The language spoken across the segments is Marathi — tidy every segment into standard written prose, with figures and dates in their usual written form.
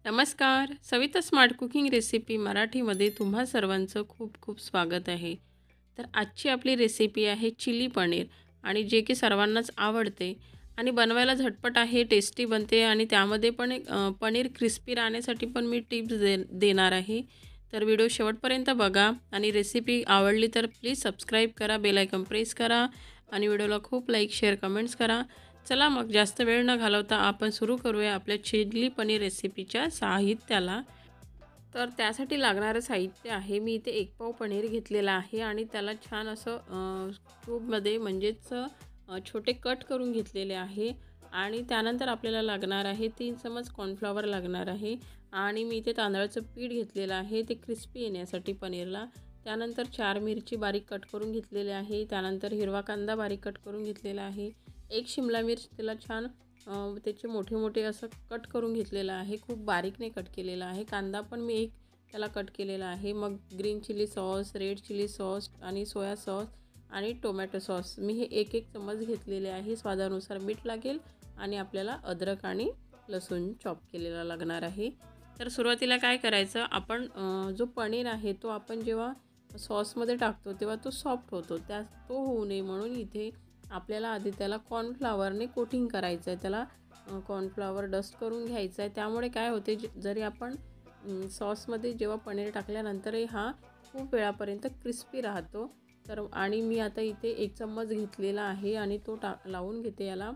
नमस्कार. सविता स्मार्ट कुकिंग रेसिपी मराठीमध्ये तुम्हा सर्वांचं खूप खूप स्वागत आहे. तर आजची आपली रेसिपी आहे चिली पनीर आणि जे की सर्वांनाच आवडते आणि बनवायला झटपट आहे, टेस्टी बनते आणि त्यामध्ये पण पनीर क्रिस्पी राहण्यासाठी पण मी टिप्स देणार आहे. तर व्हिडिओ शेवटपर्यंत बघा आणि रेसिपी आवडली तर प्लीज सबस्क्राईब करा, बेल आयकॉन प्रेस करा आणि व्हिडिओला खूप लाईक, शेअर, कमेंट्स करा. चला मग जास्त वेळ न घालवता आपण सुरू करूया आपल्या चिली पनीर रेसिपीच्या साहित्याला. तर त्यासाठी लागणारं साहित्य आहे, मी इथे 1 पाव पनीर घेतलेलं आहे आणि त्याला छान असं क्यूबमध्ये म्हणजेच छोटे कट करून घेतलेले आहे. आणि त्यानंतर आपल्याला लागणार आहे 3 चमच कॉर्नफ्लॉवर लागणार आहे आणि मी इथे तांदळाचं पीठ घेतलेलं आहे ते क्रिस्पी येण्यासाठी पनीरला. त्यानंतर 4 मिरची बारीक कट करून घेतलेले आहे. त्यानंतर हिरवा कांदा बारीक कट करून घेतलेला आहे. 1 शिमला मिर्च त्याला छान त्याचे मोठे मोठे असं कट करून घेतलेलं आहे, खूप बारीक नाही कट केलेला आहे. कांदा पण मी एक त्याला कट केलेला आहे. मग green chilli sauce, red chilli sauce आणि सोया सॉस आणि टोमॅटो सॉस मी हे 1-1 चम्मच घेतलेले आहे. स्वादानुसार मीठ लागेल आणि आपल्याला अद्रक आणि लसूण चॉप केलेला लागणार आहे. तर सुरुवातीला काय करायचं, आपण जो पनीर आहे तो आपण जेव्हा सॉसमध्ये टाकतो तेव्हा तो सॉफ्ट होतो, तो होऊ नये म्हणून इथे आपल्याला आधी त्याला कॉर्नफ्लॉवरने कोटिंग करायचं आहे. त्याला कॉर्नफ्लॉवर डस्ट करून घ्यायचं आहे. त्यामुळे काय होते, जरी आपण सॉसमध्ये जेव्हा पनीर टाकल्यानंतरही हा खूप वेळापर्यंत क्रिस्पी राहतो. तर आणि मी आता इथे 1 चम्मच घेतलेला आहे आणि तो लावून घेते याला.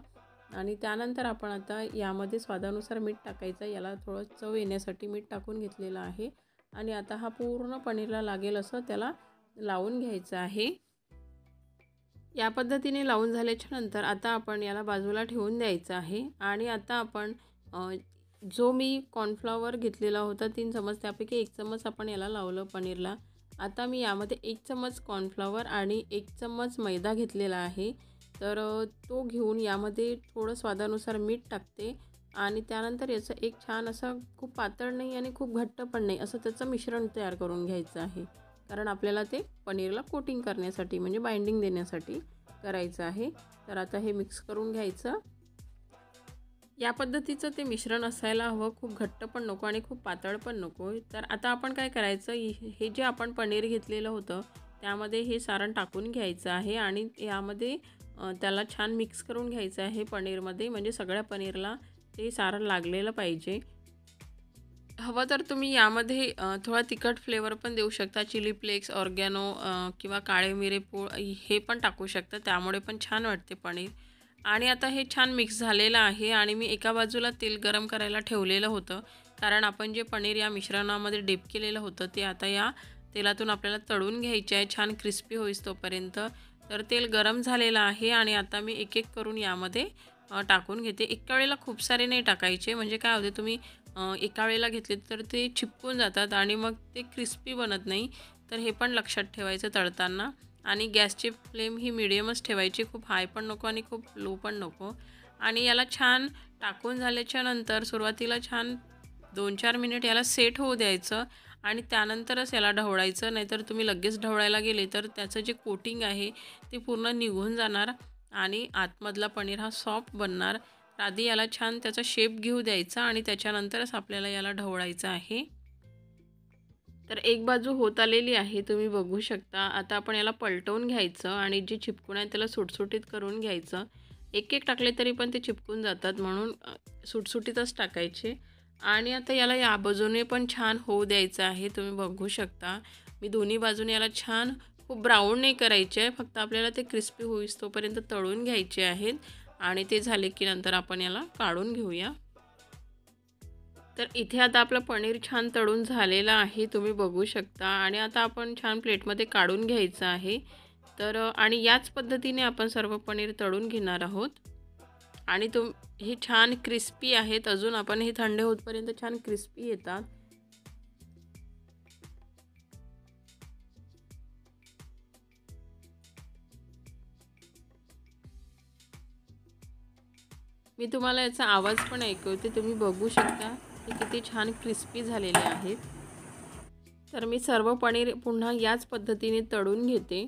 आणि त्यानंतर आपण आता यामध्ये स्वादानुसार मीठ टाकायचं. याला थोडं चव येण्यासाठी मीठ टाकून घेतलेलं आहे आणि आता हा पूर्ण पनीरला लागेल असं त्याला लावून घ्यायचं आहे. या पद्धतीने लावून झाल्याच्या नंतर आता आपण याला बाजूला ठेवून द्यायचं आहे. आणि आता आपण जो मी कॉर्नफ्लॉवर घेतलेला होता 3 चमच, त्यापैकी 1 चमच आपण याला लावलं पनीरला. आता मी यामध्ये 1 चमच कॉर्नफ्लॉवर आणि 1 चमच मैदा घेतलेला आहे. तर तो घेऊन यामध्ये थोडं स्वादानुसार मीठ टाकते आणि त्यानंतर याचं एक छान असं, खूप पातळ नाही आणि खूप घट्ट पण नाही, असं त्याचं मिश्रण तयार करून घ्यायचं आहे. कारण आपल्याला ते पनीरला कोटिंग करण्यासाठी म्हणजे बाइंडिंग देण्यासाठी करायचं आहे. तर आता हे मिक्स करून घ्यायचं. या पद्धतीचं ते मिश्रण असायला हवं, खूप घट्ट पण नको आणि खूप पातळ पण नको. तर आता आपण काय करायचं, हे जे आपण पनीर घेतलेलं होतं त्यामध्ये हे सारण टाकून घ्यायचं आहे आणि यामध्ये त्याला छान मिक्स करून घ्यायचं आहे पनीरमध्ये, म्हणजे सगळ्या पनीरला ते सारण लागलेलं पाहिजे. हवं तर तुम्ही यामध्ये थोडा तिखट फ्लेवर पण देऊ शकता. चिली फ्लेक्स, ऑर्गॅनो किंवा काळे मिरे पूड हे पण टाकू शकता. त्यामुळे पण छान वाटते पनीर. आणि आता हे छान मिक्स झालेलं आहे आणि मी एका बाजूला तेल गरम करायला ठेवलेलं होतं. कारण आपण जे पनीर या मिश्रणामध्ये डिप केलेलं होतं ते आता या तेलातून आपल्याला तळून घ्यायचे आहे छान क्रिस्पी होईस तोपर्यंत. तर तेल गरम झालेलं आहे आणि आता मी एक-एक करून यामध्ये टाकून घेते. एका वेळेला खूप सारे नाही टाकायचे, म्हणजे काय होते, तुम्ही एका वेळेला घेतले तर ते चिपकून जातात आणि मग ते क्रिस्पी बनत नाही. तर हे पण लक्षात ठेवायचं तळताना. आणि गॅसची फ्लेम ही मिडियमच ठेवायची, खूप हाय पण नको आणि खूप लो पण नको. आणि याला छान टाकून झाल्याच्या नंतर सुरुवातीला छान 2-4 मिनिट याला सेट होऊ द्यायचं आणि त्यानंतरच याला ढवळायचं. नाहीतर तुम्ही लगेच ढवळायला गेले तर त्याचं जे कोटिंग आहे ते पूर्ण निघून जाणार आणि आतमधला पनीर हा सॉफ्ट बनणार. तर आधी याला छान त्याचा शेप घेऊ द्यायचा आणि त्याच्यानंतरच आपल्याला याला ढवळायचं आहे. तर एक बाजू होत आलेली आहे, तुम्ही बघू शकता. आता आपण याला पलटवून घ्यायचं आणि जे चिपकून आहे त्याला सुटसुटीत करून घ्यायचं. एक-एक टाकले तरी पण ते चिपकून जातात, म्हणून सुटसुटीतच टाकायचे. आणि आता याला या बाजूने पण छान होऊ द्यायचं आहे. तुम्ही बघू शकता. मी दोन्ही बाजूने याला छान, खूप ब्राऊन नाही करायचे आहे, फक्त आपल्याला ते क्रिस्पी होईस तोपर्यंत तळून घ्यायचे आहेत. आणि ते झाले की नंतर आपण याला काढून घेऊया. तर इथे आता आपलं पनीर छान तळून झालेलं आहे, तुम्ही बघू शकता. आणि आता आपण छान प्लेटमध्ये काढून घ्यायचं आहे. तर आणि याच पद्धतीने आपण सर्व पनीर तळून घेणार आहोत. आणि हे छान क्रिस्पी आहेत. अजून आपण हे थंड होतपर्यंत छान क्रिस्पी येतात. मी तुम्हाला याचा आवाज पण ऐकवते, तुम्ही बघू शकता हे किती छान क्रिस्पी झालेले आहेत. तर मी सर्व पनीर पुन्हा याच पद्धतीने तळून घेते.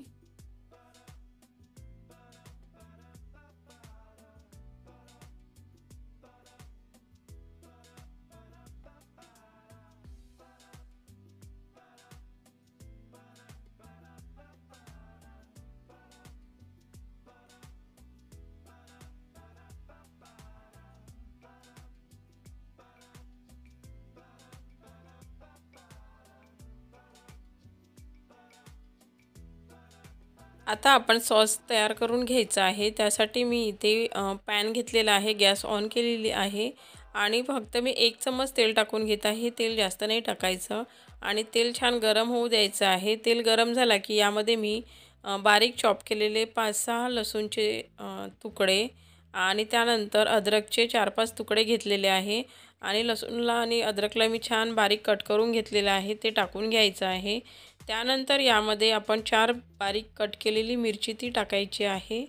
आता आपण सॉस तयार करून घ्यायचा आहे। त्यासाठी मी इथे पॅन घेतलेला आहे, गॅस ऑन केलेली आहे आणि फक्त मी 1 चम्मच तेल टाकून घेत आहे। तेल जास्त नाही टाकायचं आणि तेल छान गरम होऊ द्यायचं आहे। तेल गरम झाला की यामध्ये मी बारीक चॉप केलेले 5-6 लसूणचे तुकडे आणि त्यानंतर अद्रकचे 4-5 तुकडे घेतलेले आहे आणि लसूणला आणि अद्रकला मी छान बारीक कट करून घेतलेलं आहे, ते टाकून घ्यायचं आहे। त्यानंतर यामध्ये आपण 4 बारीक कट केलेली मिरची ती टाकायची आहे।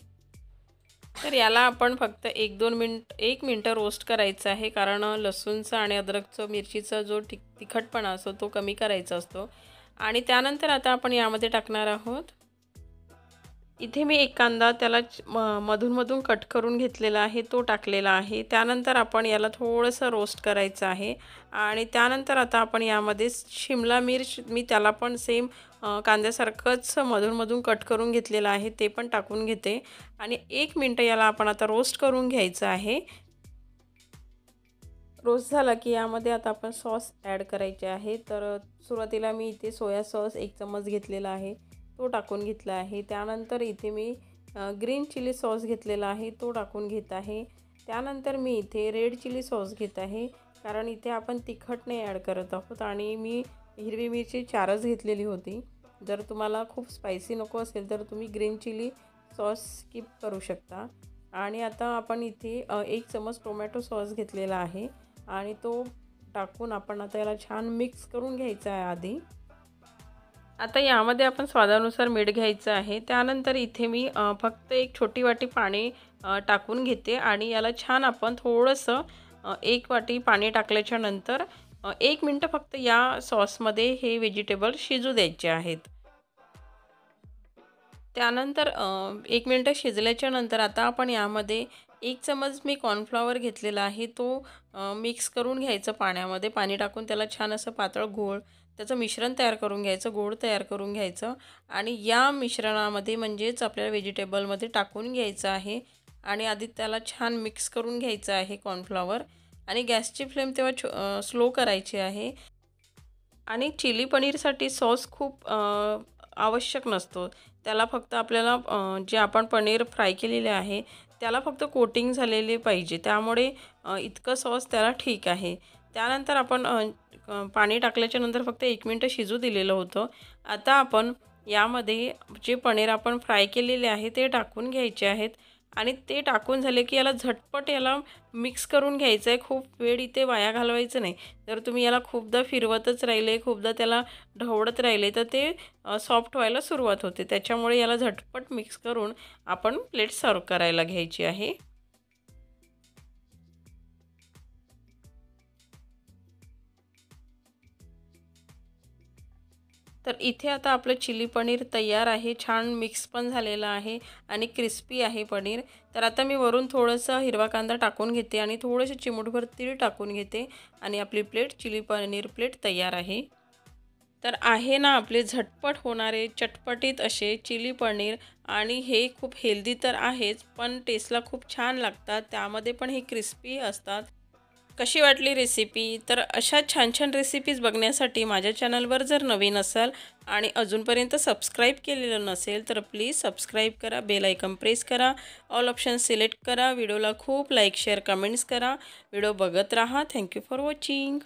तर याला आपण फक्त 1 मिनिट रोस्ट करायचं आहे, कारण लसूणचा आणि अद्रकचं मिरचीचा जो तिखटपणा असतो तो कमी करायचा असतो। आणि त्यानंतर आता आपण यामध्ये टाकणार आहोत, इथे मी एक कांदा त्याला मधून कट करून घेतलेला आहे, तो टाकलेला आहे। त्यानंतर आपण याला थोडंसं रोस्ट करायचं आहे आणि त्यानंतर आता आपण यामध्ये शिमला मिर्च मी त्याला पण सेम कांद्यासारखंच मधून कट करून घेतलेलं आहे, ते पण टाकून घेते आणि 1 मिनिट याला आपण आता रोस्ट करून घ्यायचं आहे। रोस्ट झाला की यामध्ये आता आपण सॉस ॲड करायचे आहे। तर सुरुवातीला मी इथे सोया सॉस 1 चम्मच घेतलेला आहे, तो टाकून घेतला आहे। त्यानंतर इथे मी ग्रीन चिली सॉस घेतलेला आहे, तो टाकून घेत आहे। त्यानंतर मी इथे रेड चिली सॉस घेत आहे, कारण इथे आपण तिखट नाही ॲड करत आहोत आणि मी हिरवी मिरची 4च घेतलेली होती। जर तुम्हाला खूप स्पायसी नको असेल तर तुम्ही ग्रीन चिली सॉस स्किप करू शकता। आणि आता आपण इथे 1 चम्मच टोमॅटो सॉस घेतलेला आहे आणि तो टाकून आपण आता याला छान मिक्स करून घ्यायचा आहे आधी। आता यामध्ये आपण स्वादानुसार मीठ घ्यायचं आहे। त्यानंतर इथे मी फक्त एक छोटी वाटी पाणी टाकून घेते आणि याला छान आपण थोडंसं 1 वाटी पाणी टाकल्याच्या नंतर 1 मिनिट फक्त या सॉसमध्ये हे व्हेजिटेबल शिजू द्यायचे आहेत। त्यानंतर 1 मिनिट शिजल्याच्या नंतर आता आपण यामध्ये 1 चम्मच मी कॉर्नफ्लॉवर घेतलेला आहे, तो मिक्स करून घ्यायचं पाण्यामध्ये। पाणी टाकून त्याला छान असं पातळ घोळ त्याचं मिश्रण तयार करून घ्यायचं, गोळ तयार करून घ्यायचं आणि या मिश्रणामध्ये म्हणजेच आपल्याला व्हेजिटेबलमध्ये टाकून घ्यायचं आहे आणि आधी त्याला छान मिक्स करून घ्यायचं आहे कॉर्नफ्लॉवर आणि गॅसची फ्लेम तेव्हा स्लो करायची आहे। आणि चिली पनीरसाठी सॉस खूप आवश्यक नसतो, त्याला फक्त आपल्याला जे आपण पनीर फ्राय केलेले आहे त्याला फक्त कोटिंग झालेले पाहिजे, त्यामुळे इतकं सॉस त्याला ठीक आहे। त्यानंतर आपण पाणी टाकल्याच्या नंतर फक्त 1 मिनिट शिजू दिलेलं होतं। आता आपण यामध्ये जे पनीर आपण फ्राय केलेले आहे ते टाकून घ्यायचे आहेत आणि ते टाकून झाले की याला झटपट याला मिक्स करून घ्यायचं आहे, खूप वेळ इथे वाया घालवायचं नाही। जर तुम्ही याला खूपदा फिरवतच राहिले, खूपदा त्याला ढवळत राहिले तर ते सॉफ्ट व्हायला सुरुवात होते, त्याच्यामुळे याला झटपट मिक्स करून आपण प्लेट सर्व करायला घ्यायची आहे। तर इथे आता आपलं चिली पनीर तयार आहे, छान मिक्स पण झालेलं आहे आणि क्रिस्पी आहे पनीर। तर आता मी वरून थोडंसं हिरवा कांदा टाकून घेते आणि थोडेसे चिमूटभर तीळ टाकून घेते आणि आपली प्लेट चिली पनीर प्लेट तयार आहे। तर आहे ना आपले झटपट होणारे चटपटीत असे चिली पनीर आणि हे खूप हेल्दी तर आहेच, पण टेस्टला खूप छान लागतात, त्यामध्ये पण हे क्रिस्पी असतात। कशी वाटली रेसिपी? तर अशा छान रेसिपीज बघण्यासाठी माझ्या चॅनलवर जर नवीन असाल आणि अजूनपर्यंत सबस्क्राईब केलेलं नसेल तर प्लीज सबस्क्राईब करा, बेल आयकॉन प्रेस करा, ऑल ऑप्शन सिलेक्ट करा, व्हिडिओला खूप लाईक शेअर कमेंट्स करा, व्हिडिओ बघत राहा। Thank you for watching.